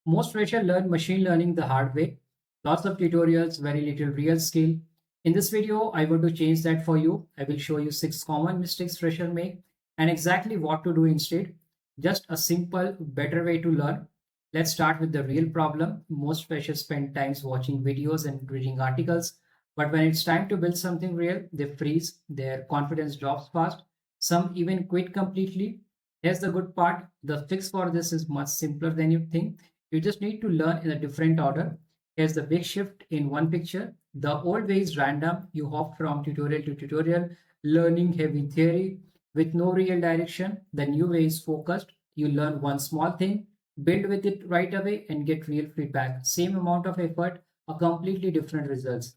Most freshers learn machine learning the hard way. Lots of tutorials, very little real skill. In this video, I want to change that for you. I will show you 6 common mistakes freshers make and exactly what to do instead. Just a simple, better way to learn. Let's start with the real problem. Most freshers spend times watching videos and reading articles, but when it's time to build something real, they freeze, their confidence drops fast, some even quit completely. Here's the good part, the fix for this is much simpler than you think. You just need to learn in a different order. Here's the big shift in one picture. The old way is random. You hop from tutorial to tutorial, learning heavy theory with no real direction. The new way is focused. You learn one small thing, build with it right away, and get real feedback. Same amount of effort, a completely different results.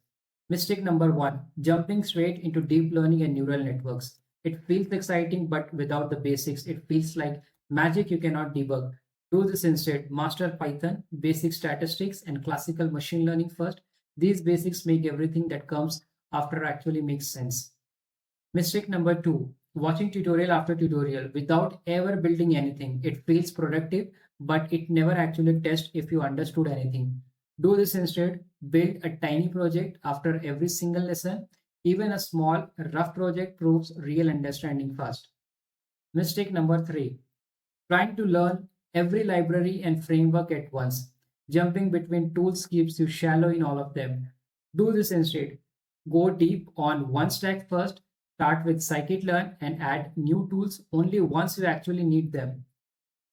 Mistake number one, jumping straight into deep learning and neural networks. It feels exciting, but without the basics, it feels like magic you cannot debug. Do this instead. Master Python, basic statistics, and classical machine learning first. These basics make everything that comes after actually makes sense. Mistake number two, watching tutorial after tutorial without ever building anything. It feels productive, but it never actually tests if you understood anything. Do this instead. Build a tiny project after every single lesson. Even a small, rough project proves real understanding fast. Mistake number three, trying to learn every library and framework at once. Jumping between tools keeps you shallow in all of them. Do this instead. Go deep on one stack first, start with scikit-learn and add new tools only once you actually need them.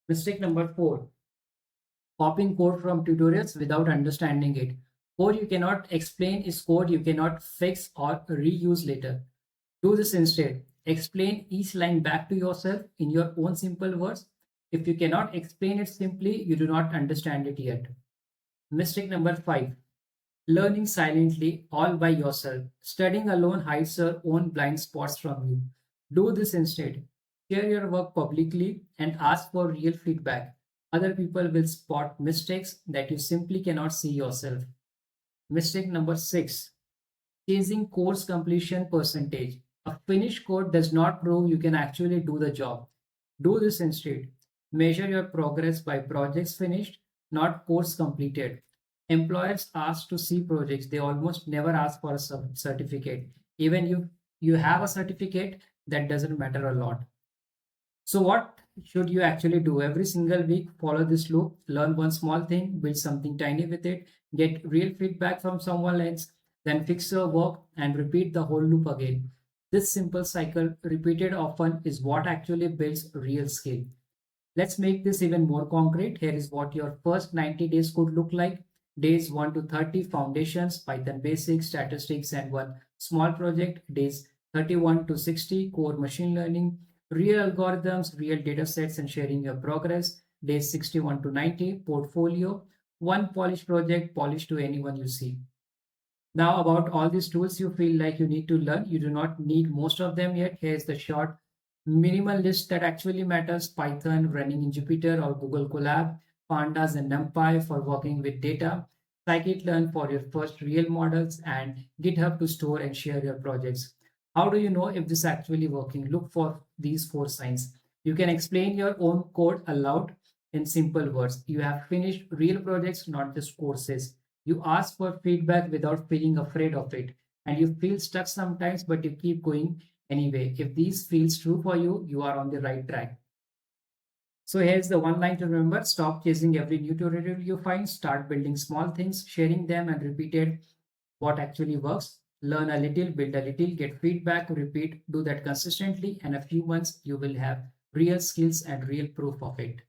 Mistake number four, copying code from tutorials without understanding it. Code you cannot explain is code you cannot fix or reuse later. Do this instead. Explain each line back to yourself in your own simple words. If you cannot explain it simply, you do not understand it yet. Mistake number five, learning silently all by yourself. Studying alone hides your own blind spots from you. Do this instead. Share your work publicly and ask for real feedback. Other people will spot mistakes that you simply cannot see yourself. Mistake number six, chasing course completion percentage. A finished code does not prove you can actually do the job. Do this instead. Measure your progress by projects finished, not course completed. Employers ask to see projects. They almost never ask for a certificate. Even if you have a certificate, that doesn't matter a lot. So what should you actually do? Every single week, follow this loop, learn one small thing, build something tiny with it, get real feedback from someone else, then fix your work and repeat the whole loop again. This simple cycle, repeated often, is what actually builds real skill. Let's make this even more concrete. Here is what your first 90 days could look like. Days 1 to 30, foundations, Python basics, statistics, and one small project. Days 31 to 60, core machine learning, real algorithms, real data sets, and sharing your progress. Days 61 to 90, portfolio, one polished project, polished to anyone you see. Now, about all these tools you feel like you need to learn, you do not need most of them yet. Here's the short minimal list that actually matters: Python running in Jupyter or Google Colab, Pandas and NumPy for working with data, scikit-learn for your first real models, and GitHub to store and share your projects. How do you know if this is actually working? Look for these four signs. You can explain your own code aloud in simple words. You have finished real projects, not just courses. You ask for feedback without feeling afraid of it. And you feel stuck sometimes, but you keep going anyway. If these feels true for you, you are on the right track. So here's the one line to remember: stop chasing every new tutorial you find, start building small things, sharing them and repeated what actually works. Learn a little, build a little, get feedback, repeat, do that consistently, and a few months you will have real skills and real proof of it.